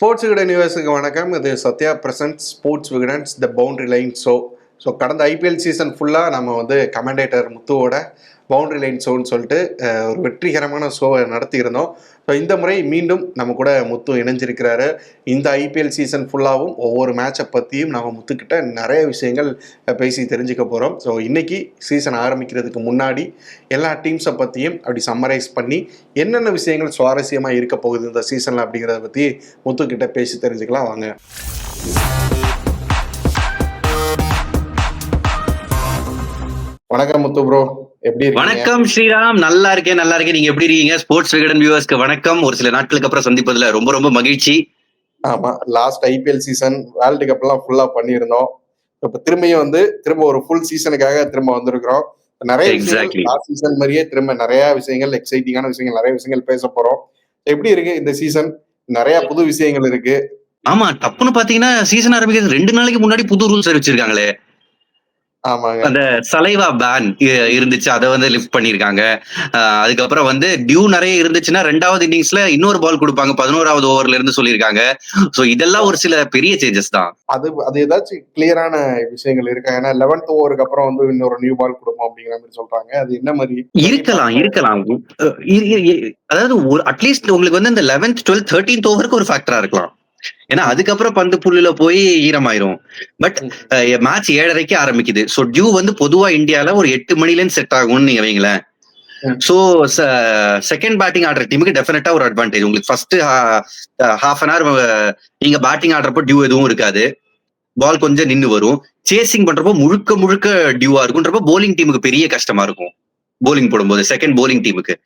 Sports Vikatan யூஎஸ்க்கு வணக்கம். இது Sathya present sports விகடன்ஸ் த boundary line show. கடந்த ஐபிஎல் சீசன் ஃபுல்லாக நம்ம கமெண்டேட்டர் முத்துவோட பவுண்டரி லைன் ஷோன்னு சொல்லிட்டு ஒரு வெற்றிகரமான ஷோவை நடத்தியிருந்தோம். ஸோ இந்த முறை மீண்டும் நம்ம கூட முத்து இணைஞ்சிருக்கிறாரு. இந்த ஐபிஎல் சீசன் ஃபுல்லாகவும் ஒவ்வொரு மேட்சை பற்றியும் நம்ம முத்துக்கிட்ட நிறைய விஷயங்கள் பேசி தெரிஞ்சுக்க போகிறோம். ஸோ இன்றைக்கி சீசன் ஆரம்பிக்கிறதுக்கு முன்னாடி எல்லா டீம்ஸை பற்றியும் அப்படி சம்மரைஸ் பண்ணி என்னென்ன விஷயங்கள் சுவாரஸ்யமாக இருக்க போகுது இந்த சீசனில் அப்படிங்கிறத பற்றி முத்துக்கிட்ட பேசி தெரிஞ்சுக்கலாம் வாங்க. வணக்கம் முத்து ப்ரோ, எப்படி இருக்கீங்க? வணக்கம் ஸ்ரீராம், நல்லா இருக்கேன். நீங்க எப்படி இருக்கீங்க? ஸ்போர்ட்ஸ் விகடன் வியூவர்ஸ்க்கு வணக்கம். ஒரு சில நாட்களுக்கு அப்புறம் சந்திப்பதுல ரொம்ப ரொம்ப மகிழ்ச்சி. ஆமா, last IPL season world cup எல்லாம் ஃபுல்லா பண்ணியிருந்தோம். இப்ப திரும்ப ஒரு ஃபுல் சீசனுக்காக திரும்ப வந்திருக்கிறோம். நிறைய விஷயங்கள் லாஸ்ட் சீசன் மாதிரியே திரும்ப நிறைய விஷயங்கள், எக்ஸைட்டிங்கான விஷயங்கள், நிறைய விஷயங்கள் பேச போறோம். எப்படி இருக்கு இந்த சீசன்? நிறைய புது விஷயங்கள் இருக்கு. ஆமா, டப்புன்னு பாத்தீங்கன்னா சீசன் ஆரம்பிக்கிறது 2 நாளைக்கு முன்னாடி புது ரூல்ஸ் அறிவிச்சிருக்காங்களே. அந்த சலைவா பேன் இருந்துச்சு, அதை லிஃப்ட் பண்ணிருக்காங்க. அதுக்கப்புறம் டியூ நிறைய இருந்துச்சுன்னா 2வது இன்னிங்ஸ்ல இன்னொரு பால் கொடுப்பாங்க 11வது ஓவர்ல இருந்து சொல்லியிருக்காங்க. சோ இதெல்லாம் ஒரு சில பெரிய சேஞ்சஸ் தான். அது ஏதாச்சும் கிளியரான விஷயங்கள் இருக்கா? ஏன்னா 11th ஓவருக்கு அப்புறம் இன்னொரு நியூ பால் கொடுப்போம் அப்படிங்கிற மாதிரி சொல்றாங்க. அது என்ன மாதிரி இருக்கலாம். அதாவது அட்லீஸ்ட் உங்களுக்கு இந்த 11th 12th 13th ஓவருக்கு ஒரு ஃபேக்டரா இருக்கலாம். ஏன்னா அதுக்கப்புறம் பந்து புல்லுல போய் ஈரமாயிரும். பட் மேட்ச் 7:30 ஆரம்பிக்குது. சோ டியூ பொதுவா இந்தியால ஒரு 8 மணில இருந்து செட் ஆகும்னு நீங்க வைங்களேன். சோ செகண்ட் பேட்டிங் ஆடுற டீமுக்கு டெஃபினட்டா ஒரு அட்வான்டேஜ். உங்களுக்கு ஃபர்ஸ்ட் ஹாஃப் அன் ஹவர் நீங்க பேட்டிங் ஆடுறப்போ டியூ எதுவும் இருக்காது, பால் கொஞ்சம் நின்று வரும். சேசிங் பண்றப்போ முழுக்க டியூவா இருக்கும்ன்றப்போ போலிங் டீமுக்கு பெரிய கஷ்டமா இருக்கும் போலிங் போடும்போது, செகண்ட் போலிங் டீமுக்கு.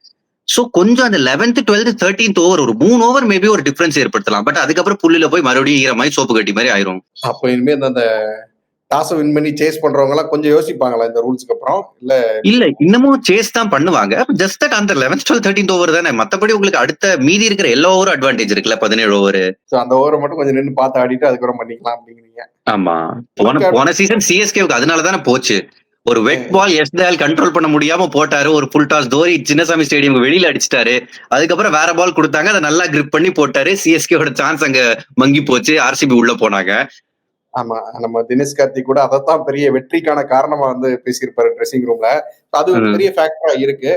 சோ கொஞ்சம் அந்த 11th 12th 13th ஓவர் ஒரு 3 ஓவர் மேபி ஒரு டிஃபரன்ஸ் ஏற்படுத்தலாம். பட் அதுக்கப்புறம் புல்லுல போய் மறுபடியும் ஈரமாய் சோப்பு கட்டி மாதிரி ஆயிரும். அப்ப இனிமே அந்த டாஸ் வின் பண்ணி சேஸ் பண்றவங்க எல்லாம் கொஞ்சம் யோசிப்பாங்களா இந்த ரூல்ஸ்க்கு அப்புறம்? இல்ல இன்னமும் சேஸ் தான் பண்ணுவாங்க. ஜஸ்ட் தட் அந்த 11th 12th 13th ஓவர் தானே. மத்தபடி உங்களுக்கு அடுத்த மீதி இருக்கிற எல்லா ஓவரும் அட்வான்டேஜ் இருக்குல்ல, 17 ஓவர். சோ அந்த ஓவரை மட்டும் கொஞ்சம் நின்று பார்த்து ஆடிட்டு அதுக்கப்புறம் பண்ணிக்கலாம் அப்படிங்கிறீங்க. ஆமா, போன சீசன் சிஎஸ்கேவுக்கு அதனாலதானே போச்சு. ஒரு வெட் பால் எஸ்தால் கண்ட்ரோல் பண்ண முடியாம போட்டாரு. ஒரு ஃபுல் டாஸ் தோரி சின்னசாமி ஸ்டேடியம் வெளியில அடிச்சிட்டாரு. அதுக்கப்புறம் வேற பால் கொடுத்தாங்க, அதை நல்லா கிரிப் பண்ணி போட்டாரு. சிஎஸ்கேவோட சான்ஸ் அங்க மங்கி போச்சு. ஆர்சிபி உள்ள போனாங்க. ஆமா, நம்ம தினேஷ் கார்த்திக் கூட அதைத்தான் பெரிய வெற்றிக்கான காரணமா பேசியிருப்பாரு ட்ரெஸ்ஸிங் ரூம்ல. அது ஒரு பெரிய ஃபேக்டரா இருக்கு.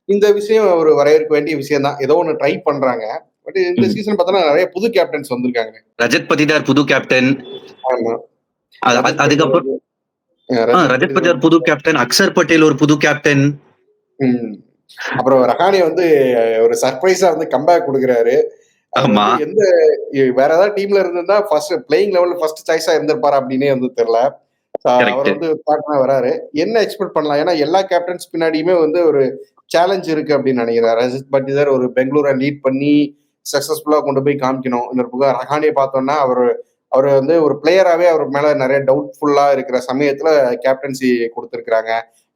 இந்த விஷயம் ஒரு வரவேற்க வேண்டிய விஷயம் தான். ஏதோ ஒண்ணு ட்ரை பண்றாங்க. பட் இந்த சீசன் பார்த்தோம்னா நிறைய புது கேப்டன்ஸ் வந்திருக்காங்க. ரஜத் பத்திதார் புது கேப்டன். ஆமா, அதுக்கப்புறம் ரஜத் பத்திதார் புது கேப்டன், அக்சர் பட்டேல் ஒரு புது கேப்டன். அப்புறம் ரஹானே ஒரு சர்ப்ரைஸா கம்பேக் கொடுக்குறாரு. எந்த வேற ஏதாவது டீம்ல இருந்திருந்தா ஃபர்ஸ்ட் பிளேயிங் லெவல்ல ஃபர்ஸ்ட் சாய்ஸா இருந்திருப்பாரு அப்படின்னே தெரியல. அவர் வராரு. என்ன எக்ஸ்பெக்ட் பண்ணலாம்? ஏன்னா எல்லா கேப்டன்ஸ் பின்னாடியுமே ஒரு சேலஞ்ச் இருக்கு அப்படின்னு நினைக்கிறேன். ரஜத் பட்டிதார் ஒரு பெங்களூரை லீட் பண்ணி சக்சஸ்ஃபுல்லா கொண்டு போய் காமிக்கணும். இன்னொரு பக்கம் ரஹானே பார்த்தோம்னா அவர் ஒரு பிளேயராகவே அவர் மேல நிறைய டவுட்ஃபுல்லா இருக்கிற சமயத்துல கேப்டன்சி கொடுத்துருக்காங்க.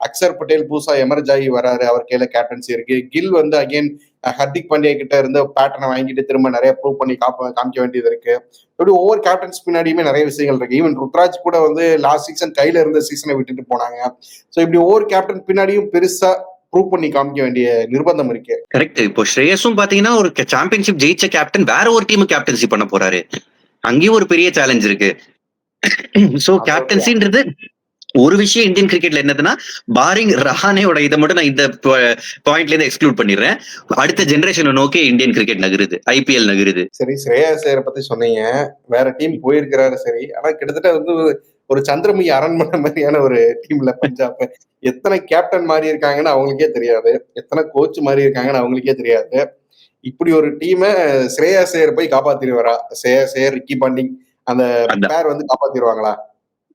அக்சர் பட்டேல் புதுசா எமர்ஜ் ஆகி வராரு, அவர் கையில கேப்டன்சி இருக்கு. கில் அகைன் ஹர்திக் பாண்டியா கிட்ட இருந்து பேட்டர்னை வாங்கிட்டு திரும்ப நிறைய ப்ரூவ் பண்ணி காமிக்க வேண்டியது இருக்கு. இப்படி ஒவ்வொரு கேப்டன்ஸ் பின்னாடியுமே நிறைய விஷயங்கள் இருக்கு. ஈவன் ருத்ராஜ் கூட லாஸ்ட் சீசன் கையில இருந்த சீசனை விட்டுட்டு போனாங்க. சோ இப்படி ஒவ்வொரு கேப்டன் பின்னாடியும் பெருசா ப்ரூவ் பண்ணி காமிக்க வேண்டிய நிர்பந்தம் இருக்கு. கரெக்ட். இப்போ ஸ்ரேயஸும் பாத்தீங்கன்னா ஒரு சாம்பியன்ஷிப் ஜெயிச்ச கேப்டன் வேற ஒரு டீம் கேப்டன்சி பண்ண போறாரு. அங்கேயும் ஒரு பெரிய சேலஞ்ச் இருக்கு. சோ கேப்டன்சின்றது ஒரு விஷயம் இந்தியன் கிரிக்கெட்ல என்னதுன்னா, பாரிங் ரஹானேயோட இதை மட்டும் நான் இந்த பாயிண்ட்ல இருந்து எக்ஸ்க்ளூட் பண்ணிடுறேன். அடுத்த ஜெனரேஷனை நோக்கி இந்தியன் கிரிக்கெட் நகருது, ஐபிஎல் நகருது. சரி, ஸ்ரேயாஸ் ஐயரை பத்தி சொன்னீங்க, வேற டீம் போயிருக்கிறாரு. சரி, ஆனா கிட்டத்தட்ட ஒரு சந்திரமுகி அரண்மனை மாதிரியான ஒரு டீம்ல பஞ்சாப் எத்தனை கேப்டன் மாறி இருக்காங்கன்னு அவங்களுக்கே தெரியாது, எத்தனை கோச் மாறி இருக்காங்கன்னு அவங்களுக்கே தெரியாது. இப்படி ஒரு டீமை ஸ்ரேயாஸ் ஐயர் போய் காப்பாத்திடுவாரா? ஸ்ரேயாஸ் ஐயர், ரிக்கி பாண்டிங் அந்த பேர் காப்பாத்திடுவாங்களா?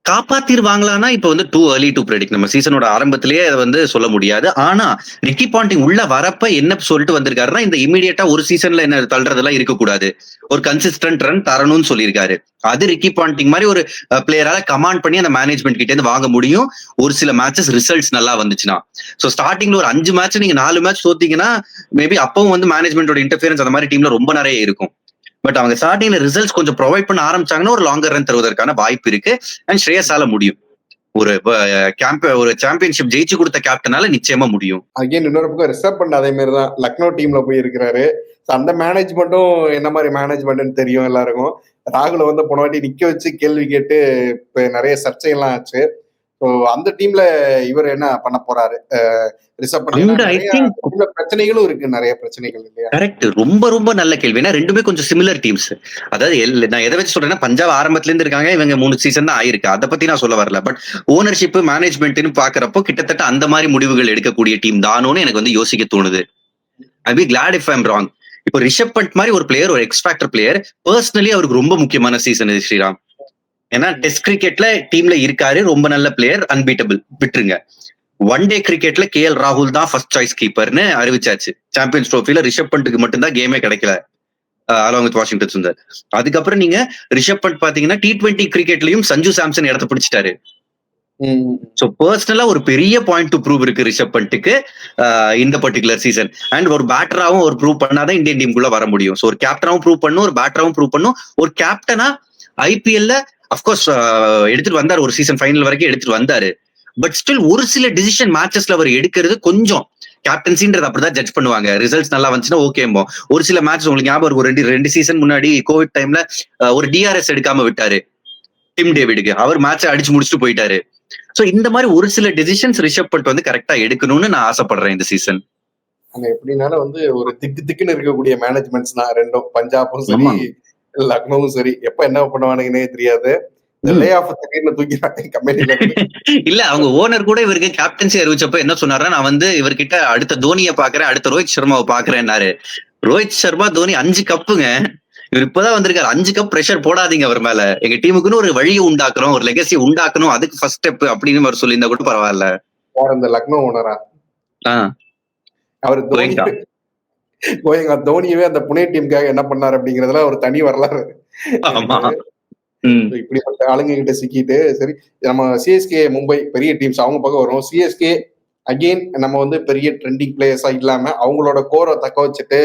காப்பாத்திருவாங்களான்னா இப்ப டூ ஏர்லி டு பிரெடிக்ட். நம்ம சீசனோட ஆரம்பத்திலேயே அதை சொல்ல முடியாது. ஆனா ரிக்கி பாண்டிங் உள்ள வரப்ப என்ன சொல்லிட்டு வந்திருக்காருன்னா, இந்த இமீடியட்டா ஒரு சீசன்ல என்ன தள்ளுறதெல்லாம் இருக்கக்கூடாது, ஒரு கன்சிஸ்டன்ட் ரன் தரணும்னு சொல்லியிருக்காரு. அது ரிக்கி பாண்டிங் மாதிரி ஒரு பிளேயரால கமாண்ட் பண்ணி அந்த மேனேஜ்மெண்ட் கிட்ட இருந்து வாங்க முடியும், ஒரு சில மேட்சஸ் ரிசல்ட்ஸ் நல்லா வந்துச்சுன்னா. சோ ஸ்டார்டிங்ல ஒரு 5 மேட்ச் நீங்க 4 மேட்ச் தோத்தீங்கன்னா மேபி அப்பவும் மேனேஜ்மெண்டோட இன்டர்ஃபியரன்ஸ் அந்த மாதிரி டீம்ல ரொம்ப நிறைய இருக்கும். பட் அவங்க ஸ்டார்டிங்ல ரிசல்ட்ஸ் கொஞ்சம் ப்ரொவைட் பண்ண ஆரம்பிச்சாங்கன்னா ஒரு லாங்கர் ரன் தருவதற்கான வாய்ப்பு இருக்கு. அண்ட் ஸ்ரேயஸால முடியும். ஒரு சாம்பியன்ஷிப் ஜெயிச்சு கொடுத்த கேப்டனால நிச்சயமா முடியும். அகைன் இன்னொரு பக்கம் ரிசர்வ் பண்ண அதே மாதிரி தான் லக்னோ டீம்ல போய் இருக்கிறாரு. அந்த மேனேஜ்மெண்ட்டும் என்ன மாதிரி மேனேஜ்மெண்ட்னு தெரியும் எல்லாருக்கும். ராகுல வந்து போன வாட்டி நிக்க வச்சு கேள்வி கேட்டு இப்ப நிறைய சர்ச்சைகள்லாம் ஆச்சு. ஸோ அந்த டீம்ல இவர் என்ன பண்ண போறாரு? ரிசர்வ் பண்ணி நிறைய பிரச்சனைகளும் இருக்கு, நிறைய பிரச்சனைகள் இல்லையா? கரெக்ட். ரொம்ப ரொம்ப நல்ல கேள்வி. ஏன்னா ரெண்டுமே கொஞ்சம் சிமிலர் டீம்ஸ். அதாவது நான் எதை வச்சு சொல்றேன்னா, பஞ்சாப் ஆரம்பத்துல இருந்து இருக்காங்க, இவங்க 3 சீசன் தான் ஆயிருக்கு. அதை பத்தி நான் சொல்ல வரல. பட் ஓனர்ஷிப் மேனேஜ்மெண்ட்னு பாக்குறப்போ கிட்டத்தட்ட அந்த மாதிரி முடிவுகள் எடுக்கக்கூடிய டீம் தானோன்னு எனக்கு வந்து யோசிக்க தோணுது. I be glad if I'm wrong. இப்போ ரிஷப் பண்ட் மாதிரி ஒரு பிளேயர், ஒரு எக்ஸ்பேக்டர் பிளேயர், பர்சனலி அவருக்கு ரொம்ப முக்கியமான சீசன் இது ஸ்ரீராம். ஏன்னா டெஸ்ட் கிரிக்கெட்ல டீம்ல இருக்காரு, ரொம்ப நல்ல பிளேயர், அன்பீட்டபிள், விட்டுருங்க. ஒன் டே கிரிக்கெட்ல KL ராகுல் தான் ஃபர்ஸ்ட் சாய்ஸ் கீப்பர்னு அறிவிச்சாச்சு. சாம்பியன்ஸ் ட்ரோஃபில ரிஷப் பண்ட்டுக்கு மட்டும்தான் கேமே கிடைக்கல, அலாங் வித் வாஷிங்டன் சுந்தர். அதுக்கப்புறம் நீங்க ரிஷப் பண்ட் பாத்தீங்கன்னா T20 கிரிக்கெட்லயும் சஞ்சு சாம்சன் இடத்த பிடிச்சிட்டாரு. சோ பர்சனலா ஒரு பெரிய பாயிண்ட் டு ப்ரூவ் இருக்கு ரிஷப் பண்ட்டுக்கு இந்த பர்டிகுலர் சீசன். அண்ட் ஒரு பேட்டராவும் ஒரு ப்ரூவ் பண்ணாதான் இந்தியன் டீமுக்குள்ள வர முடியும். சோ ஒரு கேப்டனாவும் ப்ரூவ் பண்ணும், ஒரு பேட்டராவும் ப்ரூவ் பண்ணும். ஒரு கேப்டனா IPL அப்கோர்ஸ் எடுத்துட்டு வந்தாரு, ஒரு சீசன் ஃபைனல் வரைக்கும் எடுத்துட்டு வந்தாரு. பட் ஸ்டில் ஒரு சில டிசிஷன் மேட்சஸ்ல அவர் எடுக்கிறது கொஞ்சம் கேப்டன்சின்றது அப்படிதான் ஜட்ஜ் பண்ணுவாங்க. ரிசல்ட்ஸ் நல்லா வந்துச்சுன்னா ஓகேம்போ. ஒரு சில மேட்ச் உங்களுக்கு ஞாபகம் இருக்கும், ரெண்டு சீசன் முன்னாடி கோவிட் டைம்ல ஒரு DRS எடுக்காம விட்டாரு டிம் டேவிடுக்கு. அவர் மேட்சை அடிச்சு முடிச்சுட்டு போயிட்டாரு. சோ இந்த மாதிரி ஒரு சில டிசிஷன்ஸ் ரிஷப் பண்ட் வந்து கரெக்டா எடுக்கணும்னு நான் ஆசைப்படுறேன் இந்த சீசன். அங்க எப்படினாலும் வந்து ஒரு திக்குன்னு இருக்கக்கூடிய மேனேஜ்மெண்ட்ஸ் தான் ரெண்டும், பஞ்சாபும் சரி லக்னோவும் சரி. எப்ப என்ன பண்ணுவானுங்கன்னே தெரியாது. இல்ல அவங்க ஓனர் கூட இவருக்கு கேப்டன்சி அறிவிச்சப்ப என்ன சொன்னாருன்னா, நான் வந்து இவர்கிட்ட அடுத்த தோனியை பாக்குறேன், அடுத்த ரோஹித் சர்மாவை பாக்குறேன்னாரு. ரோஹித் சர்மா தோனி 5 கப்புங்க. இவர் இப்பதான் வந்திருக்காரு. 5 கப் பிரஷர் போடாதீங்க அவர் மேல. எங்க டீமுக்குன்னு ஒரு வழியை உண்டாக்குறோம், ஒரு லெகசி உண்டாக்கணும், அதுக்கு ஃபர்ஸ்ட் ஸ்டெப் அப்படின்னு அவர் சொல்லியிருந்தா கூட பரவாயில்ல. இந்த லக்னோ ஓனரா அவர் தோனியவே அந்த புனே டீமுக்காக என்ன பண்ணாரு அப்படிங்கறதுல ஒரு தனி வரலாறு. இப்படிப்பட்ட ஆளுங்க கிட்ட சிக்கிட்டு சரி, நம்ம CSK மும்பை பெரிய டீம்ஸ் அவங்க பக்கம் வரும். CSK அகெயின் நம்ம வந்து பெரிய ட்ரெண்டிங் பிளேயர்ஸா இல்லாம அவங்களோட கோரை தக்க வச்சுட்டு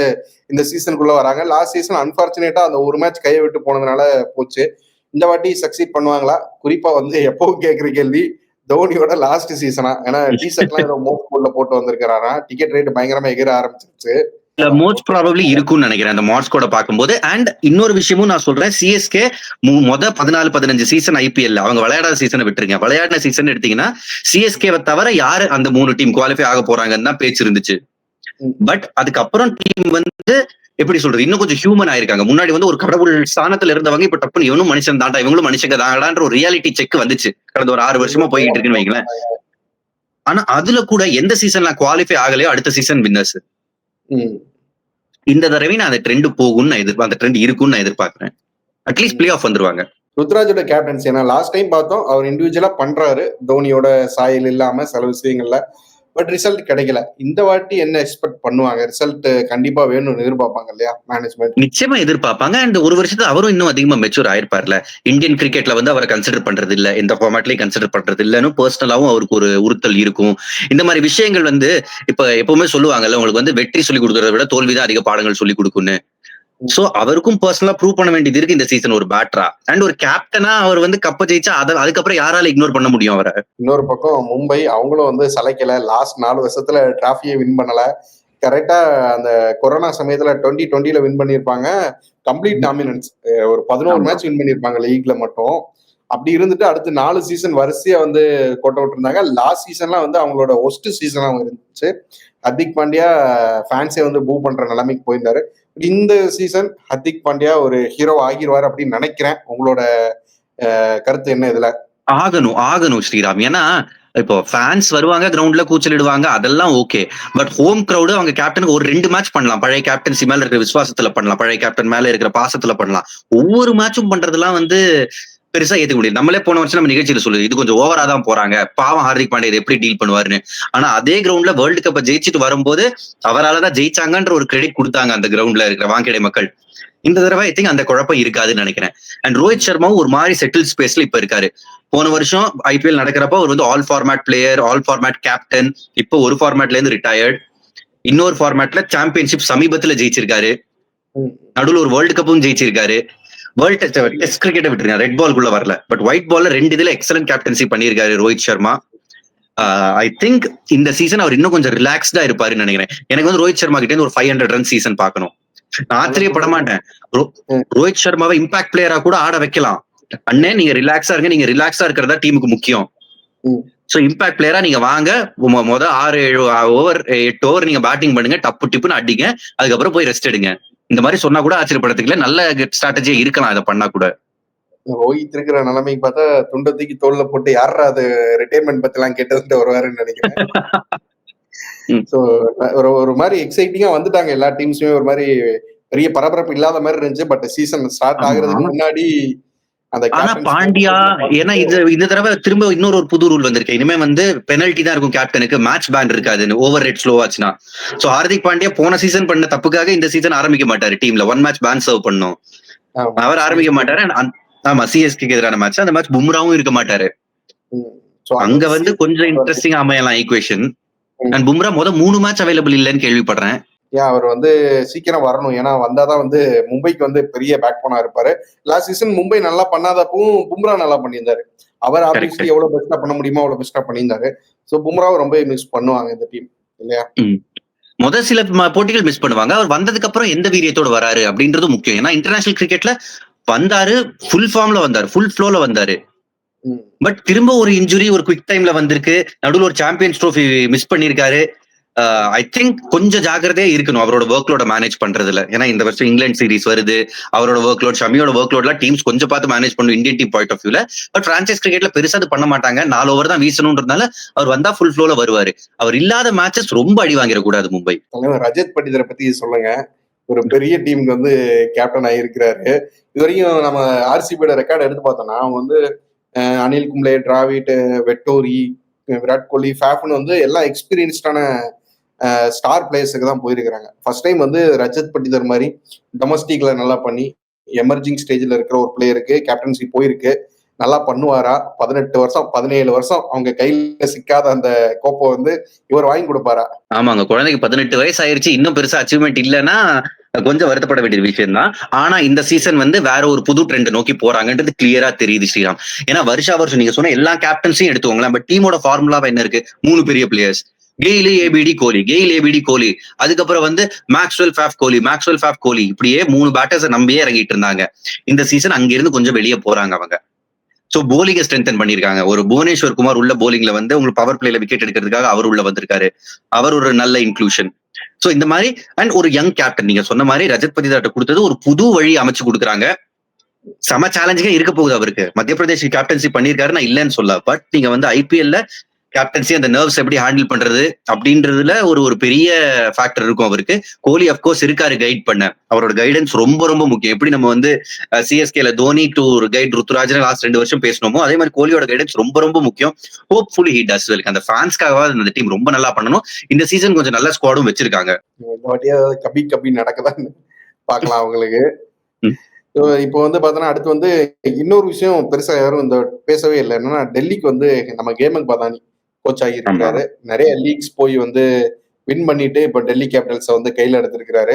இந்த சீசனுக்குள்ள வராங்க. லாஸ்ட் சீசன் அன்பார்ச்சுனேட்டா அந்த ஒரு மேட்ச் கையை விட்டு போனதுனால போச்சு. இந்த வாட்டி சக்சீட் பண்ணுவாங்களா? குறிப்பா வந்து எப்பவும் கேட்கிற கேள்வி, தோனியோட லாஸ்ட் சீசனா? ஏன்னா டிஷர்ட்லாம் ஏதோ மோஸ்ட்ல போட்டு வந்திருக்காரா, டிக்கெட் ரேட் பயங்கரமா எகிர ஆரம்பிச்சிருச்சு. மோஸ்ட் ப்ராபபிலி இருக்கும்னு நினைக்கிறேன் அந்த மார்க்ஸ் கூட பார்க்கும்போது. அண்ட் இன்னொரு விஷயமும் நான் சொல்றேன், CSK 14-15 சீசன் IPL அவங்க விளையாடாத சீசனை விட்டுருங்க, விளையாடின சீசன் எடுத்தீங்கன்னா CSK-வை தவிர யாரு அந்த 3 டீம் குவாலிஃபை ஆக போறாங்கன்னு தான் பேச்சு இருந்துச்சு. பட் அதுக்கப்புறம் டீம் வந்து எப்படி சொல்றது, இன்னும் கொஞ்சம் ஹியூமன் ஆயிருக்காங்க. முன்னாடி வந்து ஒரு கடவுள் ஸ்தானத்துல இருந்தவங்க இப்ப டப்புன்னு இவனும் மனுஷன் தாண்டா, இவங்களும் மனுஷங்க தாண்டான்ற ஒரு ரியாலிட்டி செக் வந்துச்சு. கடந்த ஒரு 6 வருஷமா போய்கிட்டு இருக்குன்னு வைங்களேன். ஆனா அதுல கூட எந்த சீசன்ல குவாலிஃபை ஆகலையோ அடுத்த சீசன் வின்னர்ஸ். இந்த தடவை நான் அந்த ட்ரெண்ட் போகும்னு அந்த ட்ரெண்ட் இருக்கும்னு நான் எதிர்பார்க்கிறேன். அட்லீஸ்ட் பிளே ஆஃப் வந்துருவாங்க. ருத்ராஜோட கேப்டன்சி ஏன்னா லாஸ்ட் டைம் பார்த்தோம் அவர் இண்டிவிஜுவலா பண்றாரு தோனியோட சாயல் இல்லாம சில விஷயங்கள்ல. பட் ரிசல்ட் கிடைக்கல. இந்த வாட்டி என்ன எக்ஸ்பெக்ட் பண்ணுவாங்க? ரிசல்ட் கண்டிப்பா வேணும்னு எதிர்பார்ப்பாங்க இல்லையா மேனேஜ்மெண்ட்? நிச்சயமா எதிர்பார்ப்பாங்க. அண்ட் ஒரு வருஷத்துல அவரும் இன்னும் அதிகமா மெச்சூர் ஆயிருப்பார்ல. இந்தியன் கிரிக்கெட்ல வந்து அவரை கன்சிடர் பண்றது இல்ல, எந்த ஃபார்மேட்லயும் கன்சிடர் பண்றது இல்லன்னு பர்சனலாவும் அவருக்கு ஒரு உறுத்தல் இருக்கும். இந்த மாதிரி விஷயங்கள் வந்து இப்ப எப்பவுமே சொல்லுவாங்கல்ல, உங்களுக்கு வந்து வெற்றி சொல்லி கொடுக்கறத விட தோல்விதான் அதிக பாடங்கள் சொல்லி கொடுக்கும்னு. சோ அவருக்கும் பர்சனலா ப்ரூவ் பண்ண வேண்டியது இருக்கு இந்த சீசன் ஒரு பேட்டரா. அண்ட் ஒரு கேப்டனா அவர் வந்து கப்ப ஜெயிச்சா அதுக்கப்புறம் யாரால இக்னோர் பண்ண முடியும் அவரை? இன்னொரு பக்கம் மும்பை அவங்களும் வந்து சளைக்கல. லாஸ்ட் 4 வருஷத்துல டிராஃபியை வின் பண்ணல. கரெக்டா அந்த கொரோனா சமயத்துல 2020 வின் பண்ணிருப்பாங்க. கம்ப்ளீட் டாமினன்ஸ், ஒரு 11 மேட்ச் வின் பண்ணிருப்பாங்க லீக்ல மட்டும். அப்படி இருந்துட்டு அடுத்து 4 சீசன் வரிசையா வந்து கோட் அவுட் இருந்தாங்க. லாஸ்ட் சீசன்லாம் வந்து அவங்களோட ஒஸ்ட் சீசனா இருந்துச்சு. ஹர்திக் பாண்டியா ஃபேன்ஸே வந்து பூ பண்ற நிலைமைக்கு போயிருந்தாரு. இந்த சீசன் ஹர்திக் பாண்டியா ஒரு ஹீரோ ஆகிடுவார் அப்படின்னு நினைக்கிறேன். உங்களோட கருத்து என்ன இதுல? ஆகணும் ஸ்ரீராம். ஏன்னா இப்போ ஃபேன்ஸ் வருவாங்க, கிரவுண்ட்ல கூச்சலிடுவாங்க, அதெல்லாம் ஓகே. பட் ஹோம் கிரௌடு அவங்க கேப்டனுக்கு ஒரு 2 மேட்ச் பண்ணலாம். பழைய கேப்டன்சி மேல இருக்கிற விசுவாசத்துல பண்ணலாம், பழைய கேப்டன் மேல இருக்கிற பாசத்துல பண்ணலாம். ஒவ்வொரு மேட்சும் பண்றதெல்லாம் வந்து பெருசா ஏத்துக்க முடியாது. நம்மளே போன வருஷம் நம்ம நிகழ்ச்சியில சொல்லுது, இது கொஞ்சம் ஓவரா தான் போறாங்க, பாவம் ஹார்திக் பாண்டியா இதை எப்படி டீல் பண்ணுவாருன்னு. ஆனா அதே கிரவுண்ட்ல வேர்ல்டு கப்பை ஜெயிச்சுட்டு வரும்போது அவராலதான் ஜெயிச்சாங்கன்ற ஒரு கிரெடிட் கொடுத்தாங்க அந்த கிரவுண்ட்ல இருக்கிற வாங்கடை மக்கள். இந்த தடவை ஐ திங்க் அந்த குழப்பம் இருக்காதுன்னு நினைக்கிறேன். அண்ட் ரோஹித் சர்மாவும் ஒரு மாதிரி செட்டில் ஸ்பேஸ்ல இப்ப இருக்காரு. போன வருஷம் IPL நடக்கிறப்ப அவர் வந்து all format player, all format captain. இப்போ ஒரு ஃபார்மேட்ல இருந்து ரிட்டையர்ட், இன்னொரு ஃபார்மேட்ல சாம்பியன்ஷிப் சமீபத்துல ஜெயிச்சிருக்காரு, நடுவில் ஒரு வேர்ல்டு கப்பும் ஜெயிச்சிருக்காரு. வேர்ல்டு டெஸ்ட் கிரிக்கெட்டை விட்டுருங்க, ரெட் பால்குள்ள வரல, பட் ஒயிட் பால்ல 2 இதுல எக்ஸலன்ட் கேப்டன்சி பண்ணியிருக்காரு ரோஹித் சர்மா. ஐ திங்க் இந்த சீசன் அவர் இன்னும் கொஞ்சம் ரிலாக்ஸ்டா இருப்பாருன்னு நினைக்கிறேன். எனக்கு வந்து ரோஹித் சர்மா கிட்ட இருந்து ஒரு 500 ரன் சீசன் பார்க்கணும். நான் ஆச்சரியப்பட மாட்டேன். ரோஹித் சர்மாவை இம்பாக்ட் பிளேயரா கூட ஆட வைக்கலாம். அண்ணே நீங்க ரிலாக்ஸா இருங்க, நீங்க ரிலாக்ஸா இருக்கிறதா டீமுக்கு முக்கியம். சோ இம்பாக்ட் பிளேயரா நீங்க வாங்க, முதல் 6-7 ஓவர் 8 ஓவர் நீங்க பேட்டிங் பண்ணுங்க, டப்பு டிப்புன்னு அடிங்க, அதுக்கப்புறம் போய் ரெஸ்ட் எடுங்க. இந்த மாதிரி சொன்னா கூட ஆச்சரியப்படுறதுக்கு நல்ல ஸ்ட்ராட்டஜியா இருக்கலாம் இதை பண்ணா கூட. ரோஹித் இருக்கிற நிலைமைக்கு பார்த்தா துண்டை தூக்கி தோல்ல போட்டு யாரா அது ரிட்டைர்மெண்ட் பத்தி எல்லாம் கேட்டதுட்டு வருவாருன்னு நினைக்கிறேன். சோ ஒரு மாதிரி எக்ஸைட்டிங்கா வந்துட்டாங்க எல்லா டீம்ஸுமே. ஒரு மாதிரி பெரிய பரபரப்பு இல்லாத மாதிரி இருந்துச்சு. பட் சீசன் ஸ்டார்ட் ஆகுறதுக்கு முன்னாடி ஆனா பாண்டியா, ஏன்னா இந்த தடவை திரும்ப இன்னொரு புது ரூல் வந்திருக்கு. இனிமே வந்து பெனல்டி தான் இருக்கும் கேப்டனுக்கு, மேட்ச் பேன் இருக்காது ஓவர் ரேட் ஸ்லோ ஆச்சுன்னா. சோ ஹார்திக் பாண்டியா போன சீசன் பண்ண தப்புக்காக இந்த சீசன் ஆரம்பிக்க மாட்டாரு டீம்ல. 1 மேட்ச் பேன் சர்வ் பண்ணும், அவர் ஆரம்பிக்க மாட்டாரு. ஆமா, சிஎஸ்கே எதிரான மேட்ச், அந்த மேட்ச் பும்ராவும் இருக்க மாட்டாரு. அங்க வந்து கொஞ்சம் இன்ட்ரெஸ்டிங் அமையலாம் equation. And Bumrah 3 match available இல்லைன்னு கேள்விப்படுறேன். அவர் வந்து சீக்கிரம் வரணும். ஏன்னா வந்தாதான் வந்து மும்பைக்கு வந்து பெரிய பேக் போனா இருப்பாரு. லாஸ்ட் சீசன் மும்பை நல்லா பண்ணாதப்பவும் பும்ரா நல்லா பண்ணியிருந்தாரு. அவர் ஆப்வியஸ்லி எவ்வளவு பெஸ்டா பண்ண முடியுமோ அவ்வளவு பெஸ்டா பண்ணியிருந்தாரு. சோ பும்ராவை ரொம்ப மிஸ் பண்ணுவாங்க இந்த டீம் இல்லையா? முதல் சில போட்டிகள் மிஸ் பண்ணுவாங்க. அவர் வந்ததுக்கு அப்புறம் எந்த வீரியத்தோட வராரு அப்படின்றது முக்கியம். ஏன்னா இன்டர்நேஷனல் கிரிக்கெட்ல வந்தாரு, ஃபுல் ஃபார்ம்ல வந்தாரு, ஃபுல் ஃப்ளோல வந்தாரு. பட் திரும்ப ஒரு இன்ஜுரி ஒரு குவிக் டைம்ல வந்திருக்கு. நடுவில் ஒரு சாம்பியன்ஸ் ட்ரோஃபி மிஸ் பண்ணிருக்காரு. ஐ திங்க் கொஞ்சம் ஜாக்கிரதையா இருக்கணும் அவரோட ஒர்க் லோட மேனேஜ் பண்றதுல. ஏன்னா இந்த வருஷம் இங்கிலாந்து சீரிஸ் வருது, அவரோட ஒர்க் லோட், ஷமியோட ஒர்க் லோட்லாம் டீம்ஸ் கொஞ்சம் பார்த்து மேனேஜ் பண்ணும் இந்தியன் டீம் பாயிண்ட் ஆஃப் வியூல. பட் பிரான்சைஸ் கிரிக்கெட்ல பெருசா அது பண்ண மாட்டாங்க. 4 ஓவர் தான் வீசணும்ன்றதுனால அவர் வந்தா ஃபுல் ஃப்ளோல வருவாரு. அவர் இல்லாத மேட்சஸ் ரொம்ப அடி வாங்கிடக்கூடாது மும்பை. ரஜத் பட்டிதரை பத்தி சொல்லுங்க. ஒரு பெரிய டீமுக்கு வந்து கேப்டன் ஆகியிருக்கிறாரு. இது வரைக்கும் நம்ம ஆர்சிபியோட ரெக்கார்டு எடுத்து பார்த்தோம்னா அவங்க வந்து அனில் கும்ளே, டிராவிட், வெட்டோரி, விராட் கோலி, ஃபேஃப்னு வந்து எல்லாம் எக்ஸ்பீரியன்ஸ்டான ஸ்டார் பிளேயர்ஸுக்கு தான் போயிருக்கிறாங்க. ஃபர்ஸ்ட் டைம் வந்து ரஜத் பட்டிதர் மாதிரி டொமஸ்டிக்ல நல்லா பண்ணி எமர்ஜிங் ஸ்டேஜ்ல இருக்கிற ஒரு பிளேயருக்கு கேப்டன்சி போயிருக்கு. நல்லா பண்ணுவாரா? 18 வருஷம் 17 வருஷம் அவங்க கையில சிக்காத அந்த கோப்பை வந்து இவர் வாங்கி கொடுப்பாரா? ஆமாங்க, குழந்தைக்கு 18 வயசு ஆயிருச்சு, இன்னும் பெருசா அச்சீவ்மெண்ட் இல்லைன்னா கொஞ்சம் வருத்தப்பட வேண்டிய விஷயம் தான். ஆனா இந்த சீசன் வந்து வேற ஒரு புது ட்ரெண்ட் நோக்கி போறாங்கன்றது கிளியரா தெரியுது ஸ்ரீராம். ஏன்னா வருஷம் நீங்க சொன்ன எல்லா கேப்டன்ஸையும் எடுத்துக்கோங்களேன். பட் டீமோட ஃபார்முலாவா என்ன இருக்கு? 3 பெரிய பிளேயர்ஸ், கெயில், ஏபிடி, கோலி. அதுக்கப்புறம் வந்து மேக்ஸ்வெல், ஃபேஃப், கோலி. இப்படியே 3 பேட்டர்ஸ் நம்பியே இறங்கிட்டு இருந்தாங்க. இந்த சீசன் அங்கிருந்து கொஞ்சம் வெளியே போறாங்க அவங்க. சோ போலிங்க ஸ்ட்ரென்தன் பண்ணிருக்காங்க. ஒரு புவனேஸ்வர் குமார் உள்ள போலிங்ல வந்து உங்களுக்கு பவர் பிளேல விக்கெட் எடுக்கிறதுக்காக அவர் உள்ள வந்திருக்காரு. அவர் ஒரு நல்ல இன்க்ளூஷன். சோ இந்த மாதிரி அண்ட் ஒரு யங் கேப்டன் நீங்க சொன்ன மாதிரி ரஜத் பட்டிதார்ட்ட கொடுத்தது ஒரு புது வழி அமைச்சு கொடுக்குறாங்க. செம சேலஞ்சிங்கா இருக்க போகுது அவருக்கு. மத்திய பிரதேஷ் கேப்டன்சி பண்ணிருக்காரு, நான் இல்லைன்னு சொல்ல. பட் நீங்க வந்து ஐபிஎல்ல கேப்டன்சி அந்த நர்வ்ஸ் எப்படி ஹேண்டில் பண்றது அப்படின்றதுல ஒரு பெரிய ஃபேக்டர் இருக்கும் அவருக்கு. கோலி அப்கோர்ஸ் இருக்காரு கைட் பண்ண. அவரோட கைடன்ஸ் ரொம்ப ரொம்ப முக்கியம். எப்படி நம்ம வந்து சிஎஸ்கேல தோனி டு கைட் ருத்துராஜன் லாஸ்ட் 2 வருஷம் பேசணுமோ அதே மாதிரி கோலியோட கைடன்ஸ் ரொம்ப ரொம்ப முக்கியம். Hopefully he does well. அந்த ஃபேன்ஸ்க்காக அந்த டீம் ரொம்ப நல்லா பண்ணணும். இந்த சீசன் கொஞ்சம் நல்ல ஸ்குவாடும் வச்சிருக்காங்க. இந்த வாட்டியா கபி நடக்கதான் பாக்கலாம் அவங்களுக்கு. இப்போ வந்து பாத்தோன்னா அடுத்து வந்து இன்னொரு விஷயம் பெருசா யாரும் இந்த பேசவே இல்லை. என்னன்னா டெல்லிக்கு வந்து நம்ம கேமக் பதானி கோச் ஆகியிருக்காரு. நிறைய லீக்ஸ் போய் வந்து வின் பண்ணிட்டு இப்ப டெல்லி கேபிட்டல்ஸ் வந்து கையில எடுத்திருக்கிறாரு.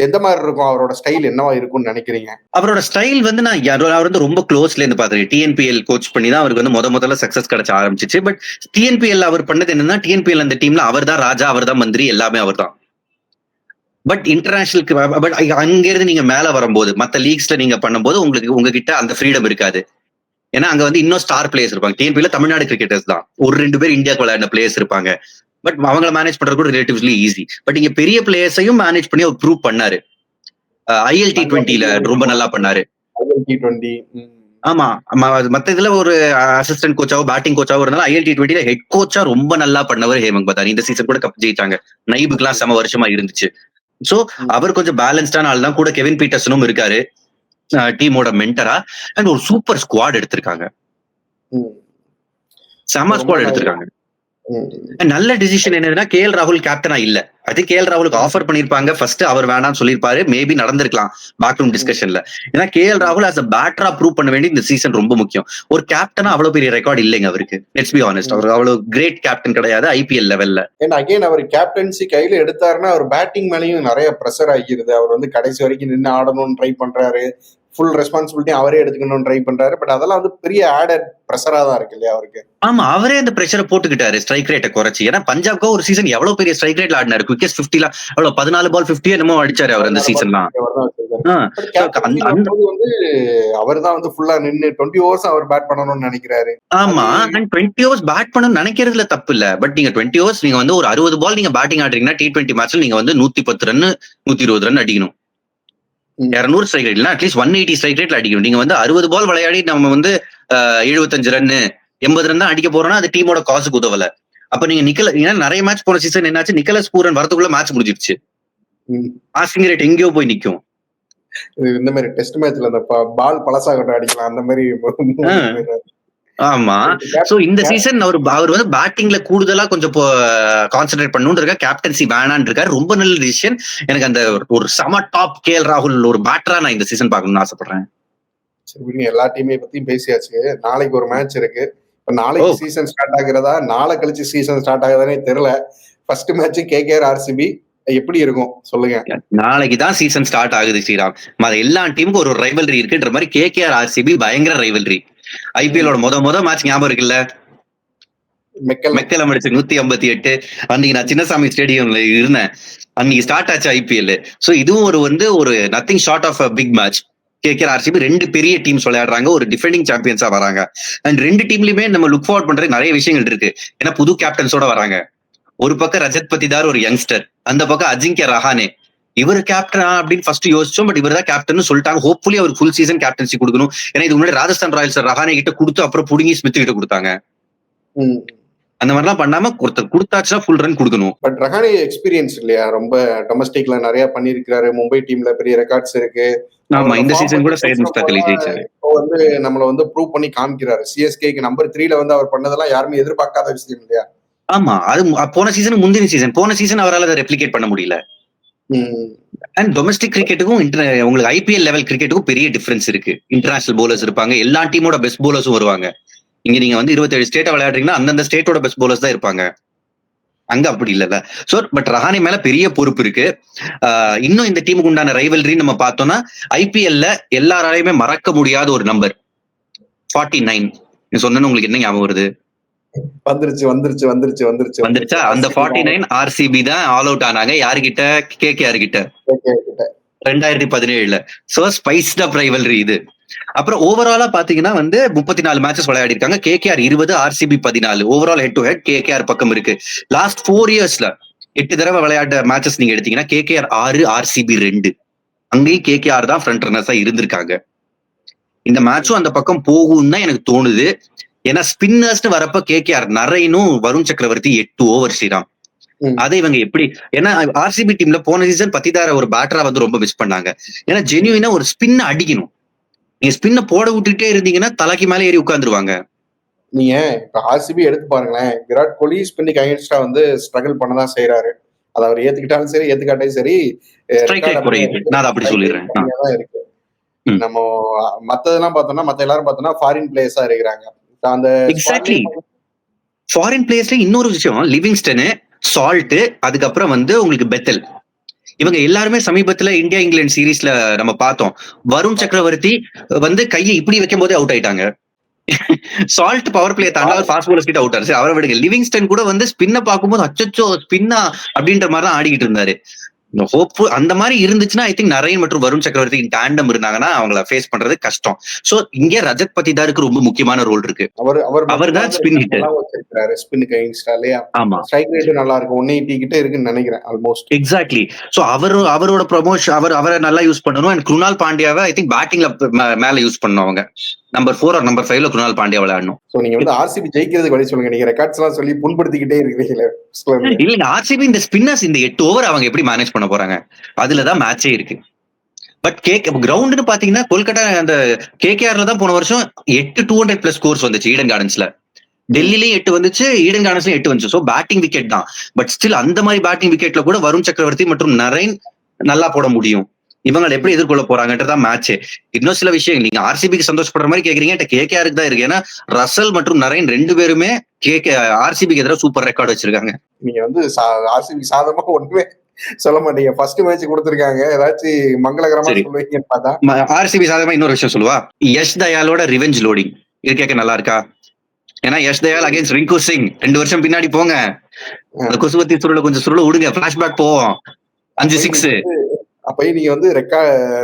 எந்த மாதிரி இருக்கும் அவரோட ஸ்டைல், என்னவா இருக்கும்னு நினைக்கிறீங்க? அவரோட ஸ்டைல் வந்து நான் அவர் வந்து ரொம்ப க்ளோஸ்ல இருந்து பாத்துருக்கேன். டிஎன்பிஎல் கோச் பண்ணி தான் அவருக்கு வந்து முதல்ல சக்சஸ் கிடைச்ச ஆரம்பிச்சிச்சு. பட் டிஎன்பிஎல் அவர் பண்ணது என்னன்னா, டிஎன்பிஎல் அந்த டீம்ல அவர் தான் ராஜா, அவர் தான் மந்திரி, எல்லாமே அவர் தான். பட் இன்டர்நேஷனலுக்கு பட் அங்கிருந்து நீங்க மேல வரும்போது மத்த லீக்ஸ்ல நீங்க பண்ணும்போது உங்ககிட்ட அந்த ஃப்ரீடம் இருக்காது. ஏன்னா அங்க வந்து இன்னும் ஸ்டார் பிளேயர்ஸ் இருப்பாங்க. டிஎன்பிஎல்ல தமிழ்நாடு கிரிக்கெட்டர்ஸ் தான், 1-2 பேர் இந்தியாவுக்கு விளையாடின பிளேயர்ஸ் இருப்பாங்க. பட் அவங்களை மேனேஜ் பண்றது கூட ரிலேட்டிவ்லி ஈஸி. பட் இங்க பெரிய பிளேயர்ஸையும் மேனேஜ் பண்ணி அவர் ப்ரூவ் பண்ணாரு. ILT20ல ரொம்ப நல்லா பண்ணாரு. ஆமா, மத்த இதுல ஒரு அசிஸ்டன்ட் கோச்சாவோ பேட்டிங் கோச்சாவோ இருந்தாலும் ILT20ல ஹெட் கோச்சா ரொம்ப நல்லா பண்ணவர் ஹேமந்த் பதானி. இந்த சீசன் கூட கப் ஜெயிச்சாங்க. நைபுக்குலாம் செம வருஷமா இருந்துச்சு. சோ அவர் கொஞ்சம் பேலன்ஸ்டான ஆள் தான். கூட கெவின் பீட்டர்சனும் இருக்காரு டீமோட மென்டரா. அண்ட் ஒரு சூப்பர் ஸ்குவாட் எடுத்திருக்காங்க. செம ஸ்குவாட் எடுத்திருக்காங்க. நல்ல டிசிஷன் என்னதுன்னா, KL ராகுல் கேப்டனா இல்ல. அது KL ராகுலுக்கு ஆஃபர் பண்ணிருப்பாங்க. ஃபர்ஸ்ட் அவர் வேணாம்னு சொல்லிருப்பாரு. மேபி நடந்திருக்கலாம் பேக் ரூம் டிஸ்கஷன்ல. ஏன்னா KL ராகுல் as a பேட்டரா ப்ரூவ் பண்ண வேண்டிய இந்த சீசன் ரொம்ப முக்கியம். ஒரு கேப்டனா அவ்வளவு பெரிய ரெக்கார்ட் இல்லைங்க அவருக்கு. லெட்ஸ் பி ஆனஸ்ட், அவர் அவ்வளவு கிரேட் கேப்டன் கிடையாது IPL லெவல்ல. ஏன்னா அகைன் அவர் கேப்டன்சி கையில எடுத்தாருன்னா அவர் பேட்டிங் மேலேயும் நிறைய ப்ரெஷர் ஆகிருது. அவர் வந்து கடைசி வரைக்கும் நின்று ஆடணும்னு ட்ரை பண்றாரு. ஃபுல் ரெஸ்பான்சிபிலிட்டி அவரே எடுத்துக்கணும்னு ட்ரை பண்றாரு. பட் அதெல்லாம் வந்து பெரிய ஆடட் ப்ரெஷரா தான் இருக்கு இல்லையா அவருக்கு. ஆமா, அவரே அந்த பிரஷரை போட்டுக்கிட்டாரு ஸ்ட்ரைக் ரேட்டை குறைச்சி. ஏன்னா பஞ்சாப்க்கு ஒரு சீசன் எவ்வளவு பெரிய ஸ்ட்ரைக் ரேட்ல ஆடினாரு. குவிக்கஸ்ட் 50 அவ்வளவு 14 பால் 50 என்னமோ அடிச்சாரு அவர் அந்த சீசன்லாம். அவர் தான் வந்து ஃபுல்லா நின்னு 20 ஓவர்ஸ் அவர் பேட் பண்ணணும்னு நினைக்கிறாரு. ஆமா, அண்ட் 20 ஓவர்ஸ் பேட் பண்ணணும்னு நினைக்கிறதுல தப்பு இல்ல. பட் நீங்க 20 ஓவர்ஸ் நீங்க வந்து ஒரு 60 பால் நீங்க பேட்டிங் ஆடுறீங்கன்னா T20 மேட்ச்ல நீங்க வந்து 110 ரன் 120 ரன் அடிக்கணும். 200 ஸ்ட்ரைக் ரேட் இல்ல அட்லீஸ்ட் 180 ஸ்ட்ரைக் ரேட்ல அடிக்கணும். நீங்க வந்து 60 பால் விளையாடி நம்ம வந்து 75 ரன் 80 ரன் தான் அடிக்க போறோம்னா அது டீமோட காசுக்கு உதவல. அப்ப நீங்க ஏன்னா நிறைய மேட்ச் போன சீசன் என்னாச்சு, நிக்கலஸ் பூரன் வரதுக்குள்ள மேட்ச் முடிஞ்சிருச்சு. பாசிங் ரேட் எங்கேயோ போய் நிக்கும். இந்த மாதிரி டெஸ்ட் மேட்ச்ல அந்த பால் பழசாகட்டும் அடிக்கலாம் அந்த மாதிரி. ஆமா, சோ இந்த சீசன் அவர் வந்து பேட்டிங்ல கூடுதலா கொஞ்சம் கான்சென்ட்ரேட் பண்ணணும்னு கேப்டன்சி வேணான்னு இருக்காரு. ரொம்ப நல்ல டிசிஷன். எனக்கு அந்த ஒரு சம டாப் KL ராகுல் ஒரு பேட்டரா நான் இந்த சீசன் பார்க்கணும்னு ஆசைப்படுறேன். சரி, எல்லா டீமே பத்தியும் பேசியாச்சு. நாளைக்கு ஒரு மேட்ச் இருக்கு. நாளைக்கு சீசன் ஸ்டார்ட் ஆகுறதா நாளை கழிச்சு சீசன் ஸ்டார்ட் ஆகுதானே தெரியல. ஃபர்ஸ்ட் மேட்ச் KKR RCB எப்படி இருக்கும் சொல்லுங்க. நாளைக்கு தான் சீசன் ஸ்டார்ட் ஆகுது ஸ்ரீராம். எல்லா டீமுக்கும் ஒரு ரைவல்ரி இருக்குன்ற மாதிரி KKR RCB பயங்கர ரைவல்ரி. IPL முத மேட்ச் ஞாபகம் இருக்குல்ல, மெக்கலம் அடிச்சு 158. அன்னைக்கு நான் சின்னசாமி ஸ்டேடியம்ல இருந்தேன். அன்னைக்கு ஸ்டார்ட் ஆச்சு IPL. சோ இதுவும் ஒரு nothing short of big match. KKR RCB ரெண்டு பெரிய டீம்ஸ் விளையாடுறாங்க, ஒரு டிஃபெண்டிங் சாம்பியன்ஸா வராங்க. அண்ட் ரெண்டு டீம்லயுமே நம்ம லுக் ஃபார்வர்ட் பண்ற நிறைய விஷயங்கள் இருக்கு. ஏன்னா புது கேப்டன்ஸோட வராங்க. ஒரு பக்கம் ரஜத் பத்திதார் ஒரு யங்ஸ்டர், அந்த பக்கம் அஜிங்கிய ரஹானே. இவர் கேப்டனா அப்படின்னு ஃபர்ஸ்ட் யோசிச்சோம். பட் இவர் தான் கேப்டன் சொல்லிட்டாங்க. ஹோப்ஃபுல்லி அவர் ஃபுல் சீசன் கேப்டன்சி கொடுக்கணும். ஏன்னா இது முன்னாடி ராஜஸ்தான் ராயல்ஸ் ரஹானே கிட்ட கொடுத்து அப்புறம் புடுங்கி ஸ்மித் கிட்ட கொடுத்தாங்க. அந்த மாதிரிலாம் பண்ணாம ஒருத்தர் கொடுத்தாச்சுன்னா ஃபுல் ரன் கொடுக்கணும். பட் ரஹானே எக்ஸ்பீரியன்ஸ் இல்லையா, ரொம்ப டொமஸ்டிக்ல நிறைய பண்ணிருக்காரு. மும்பை டீம்ல பெரிய ரெக்கார்ட்ஸ் இருக்கு. ஆமா, இந்த சீசன் கூட சையத் முஸ்தாக் அலி ஜெயிச்சாரு. இப்போ வந்து நம்மள வந்து ப்ரூவ் பண்ணி காமிக்கிறாரு. CSKக்கு நம்பர் 3ல வந்து அவர் பண்ணதெல்லாம் யாருமே எதிர்பார்க்காத விஷயம் இல்லையா. ஆமா, அது போன சீசன் முந்தின போன சீசன் அவரால் அதை ரெப்ளிகேட் பண்ண முடியல. அண்ட் டொமஸ்டிக் கிரிக்கெட்டுக்கும் உங்களுக்கு IPL லெவல் கிரிக்கெட்டுக்கும் பெரிய டிஃபரன்ஸ் இருக்கு. இன்டர்நேஷனல் போலர்ஸ் இருப்பாங்க, எல்லா டீமோட பெஸ்ட் போலர்ஸும் வருவாங்க. இங்க நீங்க வந்து 27 ஸ்டேட்டை விளையாடுறீங்கன்னா அந்தந்த ஸ்டேட்டோட பெஸ்ட் போலர்ஸ் தான் இருப்பாங்க. அங்க அப்படி இல்ல. சோ பட் ரஹானே மேல பெரிய பொறுப்பு இருக்கு. இன்னும் இந்த டீமுக்கு உண்டான ரைவல்ரி நம்ம பார்த்தோம்னா IPL எல்லாராலையுமே மறக்க முடியாத ஒரு நம்பர் 49. நீ சொன்னு உங்களுக்கு என்ன ஞாபகம் வருது? வந்துருச்சா? அந்த 49 RCB தான் ஆல் அவுட் ஆனாங்க. யாருகிட்ட? KKR கிட்ட 2017. சோ ஸ்பைஸ்ட் அப் ரைவல்ரி இது. அப்புறம் ஓவராலா பாத்தீங்கன்னா வந்து 34 மேட்சஸ் விளையாடி இருக்காங்க. KKR 20, RCB 14. Overall head to head KKR பக்கம் இருக்கு. லாஸ்ட் 4 இயர்ஸ்ல 8 தடவை விளையாட்ட மேட்சஸ் நீங்க எடுத்தீங்கன்னா KKR 6, RCB 2. அங்கேயும் KKR தான் ஃப்ரண்ட் ரன்னர்ஸா இருந்திருக்காங்க. இந்த மேட்சும் அந்த பக்கம் போகும் தான் எனக்கு தோணுது. ஏன்னா ஸ்பின்னர்ஸ்னு வரப்ப KKR நரைனும் வருண் சக்கரவர்த்தி 8 ஓவர் ஸ்ரீராம். அதை இவங்க எப்படி, ஏன்னா RCB டீம்ல போன சீசன் பத்திதார ஒரு பேட்டரா வந்து ரொம்ப மிஸ் பண்ணாங்க. ஏன்னா ஜென்யூனா ஒரு ஸ்பின்ன அடிக்கணும். நீங்க ஸ்பின்ன போட விட்டுட்டே இருந்தீங்கன்னா தலைக்கு மேல ஏறி உட்கார்ந்துருவாங்க. நீங்க இப்ப RCB எடுத்து பாருங்களேன், விராட் கோலி ஸ்பின்னுக்கு அகைன்ஸ்டா வந்து ஸ்ட்ரகிள் பண்ணதான் செய்யறாரு. அதை அவர் ஏத்துக்கிட்டாலும் சரி ஏத்துக்காட்டாலும் சரி நான் அப்படி சொல்லிடுறேன். இருக்கு. நம்ம மத்ததெல்லாம் பார்த்தோம்னா மத்த எல்லாரும் பார்த்தோம்னா ஃபாரின் பிளேயர்ஸா இருக்கிறாங்க. அந்த எக்ஸாக்ட்லி ஃபாரின் பிளேயர்ஸ்ல இன்னொரு விஷயம், லிவிங்ஸ்டன், சால்ட், அதுக்கப்புறம் வந்து உங்களுக்கு பெத்தல், இவங்க எல்லாருமே சமீபத்துல இந்தியா இங்கிலாந்து சீரீஸ்ல நம்ம பார்த்தோம். வருண் சக்கரவர்த்தி வந்து கையை இப்படி வைக்கும் போதே அவுட் ஆயிட்டாங்க. சால்ட் பவர் பிளே தாண்டா ஃபாஸ்ட் பாலர்ஸ் கிட்ட அவுட் ஆச்சு. அவரை விடுங்க, லிவிங்ஸ்டன் கூட வந்து ஸ்பின்ன பார்க்கும்போது அச்சோ ஸ்பின்னா அப்படின்ற மாதிரி தான் ஆடிக்கிட்டு இருந்தாரு. ஹோப்ஃபுல் அந்த மாதிரி இருந்துச்சுன்னா ஐ திங்க் நரேன் மற்றும் வருண் சக்கரவர்த்தி டாண்டம் இருந்தாங்கன்னா அவங்கள ஃபேஸ் பண்றது கஷ்டம். சோ இங்க ரஜத் பத்திதாருக்கு ரொம்ப முக்கியமான ரோல் இருக்கு. அவர் தான் ஸ்பின் ஹிட்டர். ஸ்பின்னுக்கு அகைன்ஸ்டா இல்லையா? ஆமா, ஸ்ட்ரைக் ரேட் நல்லா இருக்கு, 180 கிட்ட இருக்குன்னு நினைக்கிறேன் ஆல்மோஸ்ட். எக்ஸாக்ட்லி. சோ அவரோட ப்ரமோஷன் அவரை நல்லா யூஸ் பண்ணணும். அண்ட் குருணால் பாண்டியாவை ஐ திங்க் பேட்டிங்ல மேல யூஸ் பண்ணணும். அவங்க நம்பர் 4 or நம்பர் 5ல குருணால் பாண்டியா விளையாடணும். சோ நீங்க வந்து RCB ஜெயிக்கிறதுக்கு வழி சொல்லுங்க. நீங்க ரெக்கார்ட்ஸ் எல்லாம் சொல்லி புண்படுத்திக்கிட்டே இருக்கீங்களே. இல்லங்க, RCB இந்த ஸ்பின்னர்ஸ் இந்த 8 ஓவர் அவங்க எப்படி மேனேஜ் பண்ண போறாங்க, அதுலதான் மேட்சே இருக்கு. பட் கிரவுண்ட்னு பாத்தீங்கன்னா கொல்கட்டா அந்த KKRல தான் போன வருஷம் 8 200+ ஸ்கோர்ஸ் வந்துச்சு. ஈடன் கார்டன்ஸ்ல டெல்லிலயும் 8 வந்துச்சு, ஈடன் கார்டன்ஸ்லயும் 8 வந்துச்சு. சோ பேட்டிங் விக்கெட் தான். பட் ஸ்டில் அந்த மாதிரி பேட்டிங் விக்கெட்ல கூட வருண் சக்கரவர்த்தி மற்றும் நரேன் நல்லா போட முடியும். இவங்களை எப்படி எதிர்கொள்ள போறாங்கன்றதான் மேட்ச். இன்னும் சில விஷயம் நீங்க RCBக்கு சந்தோஷப்படுற மாதிரி கேக்குறீங்க, KKRக்கு தான் இருக்கு. ஏன்னா ரசல் மற்றும் நரேன் 2 பேருமே RCBக்கு எதிராக சூப்பர் ரெக்கார்டு வச்சிருக்காங்க. நீங்க வந்து RCB சாதமா ஒண்ணுமே சொல்ல மாட்டீங்க. ஃபர்ஸ்ட் மேட்ச் கொடுத்திருக்காங்க. ஏதாச்சும் மங்களகரமா சரி, சொல்லுவீங்கன்னு பார்த்தா ஆர்சிபி சாதகமா இன்னொரு விஷயம் சொல்லுவா. யஷ் தயாலோட ரிவெஞ்ச் லோடிங் இது கேட்க நல்லா இருக்கா? ஏன்னா யஷ் தயால் அகைன்ஸ்ட் ரிங்கு சிங் 2 வருஷம் பின்னாடி போங்க. அந்த கொசுவத்தி சுருளை கொஞ்சம் சுருள விடுங்க, பிளாஷ்பேக் போவோம். 5 6 அப்பயும் நீங்க வந்து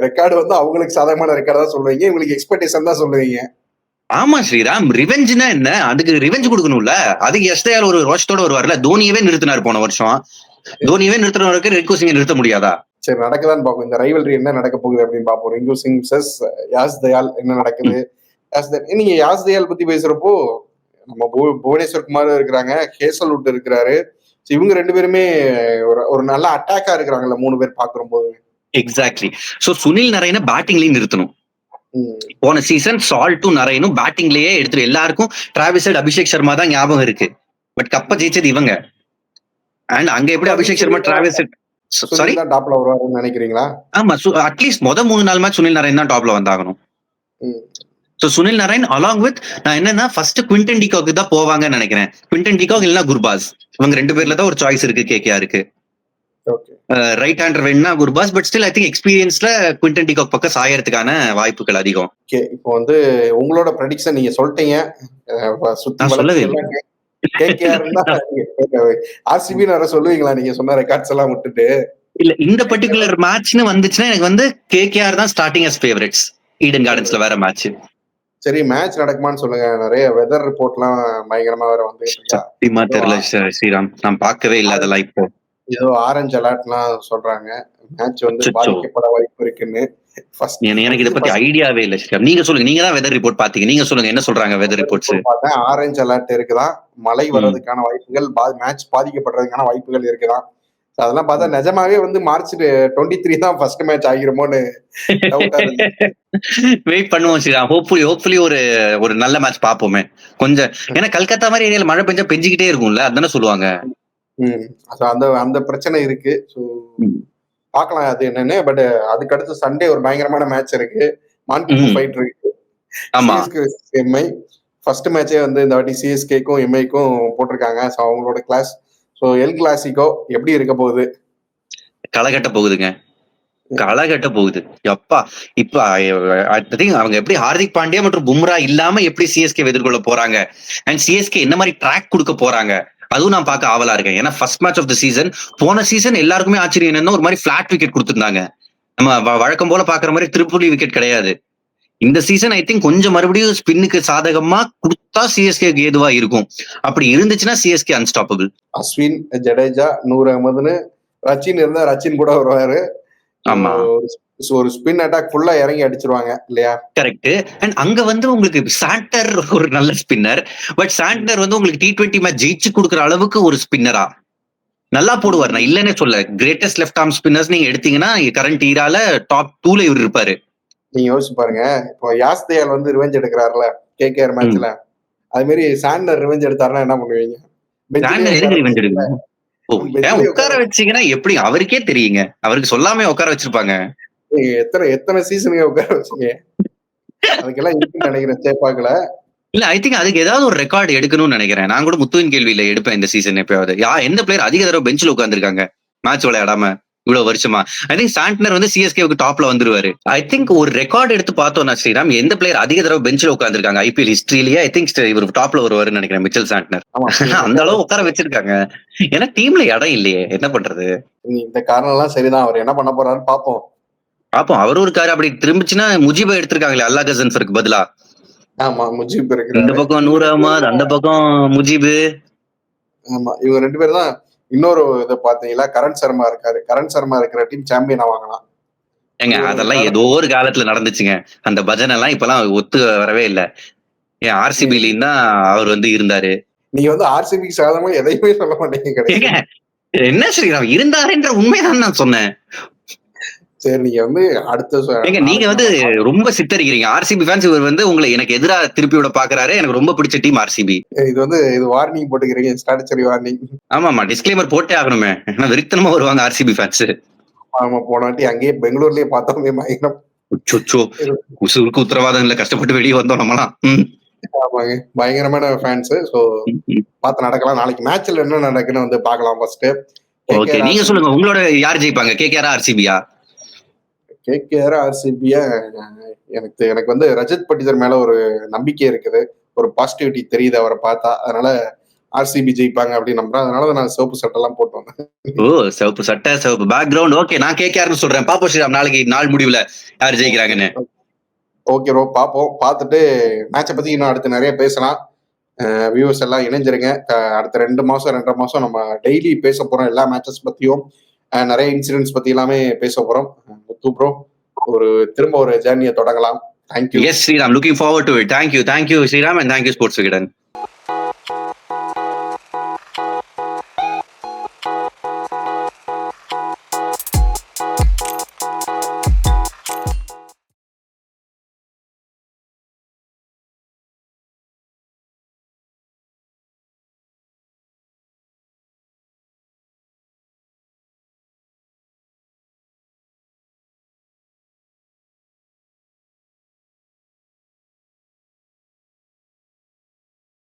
ரெக்கார்டு வந்து அவங்களுக்கு சாதகமான ரெக்கார்டு தான் சொல்லுவீங்க, இவங்களுக்கு எக்ஸ்பெக்டேஷன் தான் சொல்லுவீங்க. ஆமா ஸ்ரீராம், ரிவெஞ்ச்னா என்ன? அதுக்கு ரிவெஞ்ச் கொடுக்கணும்ல. அதுக்கு யஷ் தயால் ஒரு ரோஷத்தோட வருவார்ல. தோனியவே நிறுத்தினார் போன வருஷம். தோனியவே நிறுத்தினவருக்கு ரிங்கு சிங்கை நிறுத்த முடியாதா? சரி, நடக்குதான்னு பார்ப்போம். இந்த ரைவல்ரி என்ன நடக்க போகுது அப்படின்னு பார்ப்போம். ரிங்கு சிங் vs யாஸ் தயால் என்ன நடக்குது. நீங்க யாஸ் தயால் பத்தி பேசுறப்போ நம்ம புவனேஸ்வர் குமார் இருக்கிறாங்க, ஹேசல்வுட் இருக்கிறாரு. இவங்க 2 பேருமே ஒரு நல்ல அட்டாக்கா இருக்கிறாங்கல்ல 3 பேர் பாக்குற போது. எக்ஸாக்ட்லி. சோ சுனில் நரேனை பேட்டிங்லயும் நிறுத்தணும். போன சீசன் சால்ட்டும் நரேனும் பேட்டிங்லயே எடுத்துரு. எல்லாருக்கும் டிராவிஸ் ஹெட், அபிஷேக் சர்மா தான் ஞாபகம் இருக்கு. பட் கப்ப ஜெயிச்சது இவங்க. அண்ட் அங்க எப்படி Abhishek Sharma, Travis head sorry டாப்ல வருவாருன்னு நினைக்கிறீங்களா? ஆமா, அட்லீஸ்ட் 3 நாள் மேட்ச் சுனில் நரேன் தான் டாப்ல வந்தாகணும். So Sunil Narine along with நான் என்னன்னா ஃபர்ஸ்ட் குவிண்டன் டிகாக் தான் போவாங்கன்னு நினைக்கிறேன். குவிண்டன் டிகாக் இல்லனா குர்பாஸ், இவங்க 2 பேர்ல தான் ஒரு சாய்ஸ் இருக்கு கேகேஆருக்கு. ரைட் ஹேண்டர் வேணும்னா Gurbaz, but still I think எக்ஸ்பீரியன்ஸ்ல குவிண்டன் டிகாக் பக்கம் சாயறதுக்கான வாய்ப்புகள் அதிகம். இப்போ வந்து உங்களோட ப்ரெடிக்ஷன் நீங்க சொல்லிட்டீங்க. நான் சொல்லவே இல்லை. ஆர்சிபி வர சொல்லுவீங்களா நீங்க சொன்ன ரெக்கார்ட்ஸ் எல்லாம் விட்டுட்டு? இல்ல, இந்த பர்டிகுலர் மேட்ச்னு வந்துச்சுன்னா எனக்கு வந்து கேகேஆர் தான் ஸ்டார்டிங் அஸ் ஃபேவரட்ஸ். ஈடன் கார்டன்ஸ்ல வேற மேட்ச். சரி, மேட்ச் நடக்குமான்னு சொல்லுங்க. நிறைய வெதர் ரிப்போர்ட்லாம் பயங்கரமா வேற வந்து சத்தியமா தெரியல ஸ்ரீராம், நான் பார்க்கவே இல்லை அதெல்லாம். இப்போ ஏதோ ஆரஞ்சு அலர்ட்லாம் சொல்றாங்க, மேட்ச் வந்து பாதிக்கப்பட வாய்ப்பு இருக்குன்னு. எனக்கு இத பத்தி ஐடியாவே இல்ல ஸ்ரீராம். நீங்க சொல்லுங்க, நீங்க தான் வெதர் ரிப்போர்ட் பாத்தீங்க, நீங்க சொல்லுங்க என்ன சொல்றாங்க வெதர் ரிப்போர்ட்ஸ். ஆரஞ்சு அலர்ட் இருக்குதான், மழை வர்றதுக்கான வாய்ப்புகள், மேட்ச் பாதிக்கப்படுறதுக்கான வாய்ப்புகள் இருக்குதான். அதெல்லாம் பார்த்தா நிஜமாவே வந்து மார்ச் 23 தான் ஃபர்ஸ்ட் மேட்ச் ஆகிருமோன்னு வெயிட் பண்ணுவோம் ஸ்ரீராம். ஹோப்ஃபுல்லி ஒரு நல்ல மேட்ச் பாப்போமே கொஞ்சம். ஏன்னா கல்கத்தா மாதிரி ஏரியால மழை பெஞ்சா பெஞ்சிக்கிட்டே இருக்கும்ல, அதானே சொல்லுவாங்க. அந்த பிரச்சனை இருக்கு. பாக்கலாம் அது என்னன்னு. பட் அதுக்கு அடுத்து சண்டே ஒரு பயங்கரமான மேட்ச் இருக்கு, மான்டிகோ ஃபைட் இருக்கு. எம்ஐ ஃபர்ஸ்ட் மேட்சே வந்து இந்த வாட்டி சிஎஸ்கேக்கும் எம்ஐக்கும் போட்டிருக்காங்க. ஸோ அவங்களோட கிளாஸ். ஸோ எல் கிளாசிக்கோ எப்படி இருக்க போகுது? களகட்ட போகுதுங்க, களகட்ட போகுது. எப்பா இப்ப அவங்க எப்படி ஹார்திக் பாண்டியா மற்றும் பும்ரா இல்லாம எப்படி சிஎஸ்கே எதிர்கொள்ள போறாங்க, அண்ட் சிஎஸ்கே என்ன மாதிரி ட்ராக் கொடுக்க போறாங்க, அதுவும் நான் பார்க்க ஆவலா இருக்கேன். ஏன்னா first match of the season, போன சீசன் எல்லாருக்குமே ஆச்சரியம் என்னன்னா ஒரு மாதிரி பிளாட் விக்கெட் கொடுத்திருந்தாங்க. நம்ம வழக்கம் போல பாக்குற மாதிரி திருப்புலி விக்கெட் கிடையாது. இந்த சீசன் ஐ திங்க் கொஞ்சம் மறுபடியும் ஸ்பின்னுக்கு சாதகமா கொடுத்தா சிஎஸ்கே ஏதுவா இருக்கும். அப்படி இருந்துச்சுன்னா சிஎஸ்கே அன்ஸ்டாப்பபிள். அஸ்வின், ஜடேஜா, நூர் அகமதுன்னு ரச்சின் இருந்தா ரச்சின் கூட வருவாரு. ஆமா, ஒரு ஸ்பின் அட்டாக் ஃபுல்லா இறங்கி அடிச்சிருவாங்க இல்லையா? கரெக்ட். அண்ட் அங்க வந்து உங்களுக்கு சாண்டர் ஒரு நல்ல ஸ்பின்னர், பட் சாண்டர் வந்து உங்களுக்கு T20 மேட்ச் ஜெயிச்சு கொடுக்குற அளவுக்கு ஒரு ஸ்பின்னரா நல்லா போடுவார். நான் இல்லன்னே சொல்ல, கிரேட்டஸ்ட் லெஃப்ட் ஆர்ம் ஸ்பின்னர்ஸ் நீங்க எடுத்தீங்கன்னா கரண்ட் ஈரால டாப் 2ல இவர் இருப்பாரு. நீங்க யோசிச்சு பாருங்க, இப்போ யாஸ் தயால் வந்து ரிவெஞ்ச் எடுக்கிறாருல கேகேஆர் மேட்ச்ல, அது மாதிரி சாண்டர் ரிவெஞ்ச் எடுத்தாருன்னா என்ன பண்ணுவீங்க? உட்கார வச்சீங்கன்னா எப்படி அவருக்கே தெரியுங்க, அவருக்கு சொல்லாம உட்கார வச்சிருப்பாங்க. எத்தனை சீசனுக்கு உட்கார வச்சீங்க? அதுக்கெல்லாம் இருக்குன்னு நினைக்கிறேன் சேப்பாக்கல. இல்ல, ஐ திங்க் அதுக்கு ஏதாவது ஒரு ரெக்கார்டு எடுக்கணும்னு நினைக்கிறேன். நான் கூட முத்துவின் கேள்வியில எடுப்பேன் இந்த சீசன் எப்பயாவது. எந்த பிளேயர் அதிக தடவை பெஞ்சில் உட்காந்துருக்காங்க மேட்ச் விளையாடாம இவ்வளவு வருஷமா? ஐ திங்க் சாண்ட்னர் வந்து சிஎஸ்கேவுக்கு டாப்ல வந்துருவாரு. ஐ திங்க் ஒரு ரெக்கார்டு எடுத்து பார்த்தோம்னா ஸ்ரீராம், எந்த பிளேயர் அதிக தடவை பெஞ்சில் உட்காந்துருக்காங்க ஐபிஎல் ஹிஸ்டரியிலேயே, ஐ திங்க் இவர் டாப்ல வருவாருன்னு நினைக்கிறேன், மிச்சல் சாண்ட்னர். அந்த அளவு உட்கார வச்சிருக்காங்க. ஏன்னா டீம்ல இடம் இல்லையே, என்ன பண்றது? இந்த காரணம் எல்லாம் சரிதான், அவர் என்ன பண்ண போறாருன்னு பாப்போம். அவரும் இருக்காரு. அப்படி திரும்பிச்சுன்னா முஜிபை எடுத்திருக்காங்களே அல்லா கசன்ஃபருக்கு பதிலா. ஆமா, முஜிப் இருக்கு. இந்த பக்கம் நூர் அகமது, அந்த பக்கம் முஜிபு. ஆமா, இவங்க 2 பேரும் தான். இன்னொரு இதை பாத்தீங்களா, கரண் சர்மா இருக்காரு. கரண் சர்மா இருக்கிற டீம் சாம்பியன் ஆவாங்களாம். ஏங்க அதெல்லாம் ஏதோ ஒரு காலத்துல நடந்துச்சுங்க. அந்த பஜனை எல்லாம் இப்பெல்லாம் ஒத்து வரவே இல்லை. ஏன் ஆர்சிபிலையும் தான் அவர் வந்து இருந்தாரு. நீங்க வந்து ஆர்சிபி சாதமா எதையுமே சொல்ல மாட்டீங்க. என்ன ஸ்ரீராம், இருந்தாருன்ற உண்மைதான் நான் சொன்னேன். சரி, நீங்க வந்து அடுத்த நீங்க வந்து ரொம்ப சித்தரிக்கிறீங்க ஆர்சிபி ஃபேன்ஸ். இவர் வந்து உங்களை எனக்கு எதிராக திருப்பி விட பாக்குறாரு. எனக்கு ரொம்ப பிடிச்ச டீம் ஆர்சிபி. இது வார்னிங் போட்டுக்கிறீங்க, ஸ்ட்ராட்டஜி வார்னிங். ஆமா, டிஸ்க்ளைமர் போட்டே ஆகணுமே, வெறித்தனமா வருவாங்க ஆர்சிபி ஃபேன்ஸ். ஆமா, போன வாட்டி அங்கேயே பெங்களூர்லயே பார்த்தோமே பயங்கரம். உசுருக்கு உத்தரவாதம் இல்ல, கஷ்டப்பட்டு வெளியே வந்தோம் நம்மலாம். ஆமாங்க, பயங்கரமான ஃபேன்ஸ். சோ பார்த்து நடக்கலாம். நாளைக்கு மேட்ச்ல என்ன நடக்குன்னு வந்து பார்க்கலாம். ஃபர்ஸ்ட் ஓகே, நீங்க சொல்லுங்க உங்களோட யார் ஜெயிப்பாங்க, கேகேஆர் ஆர்சிபியா? கேகேஆர் ஆர்சிபியா? எனக்கு வந்து ரஜத் பட்டிதர் மேல ஒரு நம்பிக்கை இருக்குது, ஒரு பாசிட்டிவிட்டி தெரியுது அவரை பார்த்தா. அதனால ஆர்சிபி ஜெயிப்பாங்க அப்படின்னு நம்புறேன். அதனால நான் சிவப்பு சட்டை எல்லாம் போட்டு வந்தேன். ஓ, சிவப்பு சட்டை சிவப்பு பேக்ரவுண்ட். ஓகே, நான் கேகேஆர்னு சொல்றேன். பாப்போம் ஸ்ரீராம் நாளைக்கு நாள் முடிவுல யார் ஜெயிக்கிறாங்கன்னு. ஓகே ப்ரோ, பார்ப்போம். பார்த்துட்டு மேட்சை பத்தி இன்னும் அடுத்து நிறைய பேசலாம். வியூவர்ஸ் எல்லாம் இணைஞ்சிருங்க. அடுத்த 2 மாசம் 2.5 மாசம் நம்ம டெய்லி பேச போறோம், எல்லா மேட்சஸ் பத்தியும் நிறைய இன்சிடென்ட்ஸ் பத்தி எல்லாமே பேச போறோம். முத்து ப்ரோ, திரும்ப ஒரு ஜேர்னியை தொடங்கலாம். Thank you. Yes Sriram, looking forward to it. Thank you Sriram, and thank you sports Vikatan.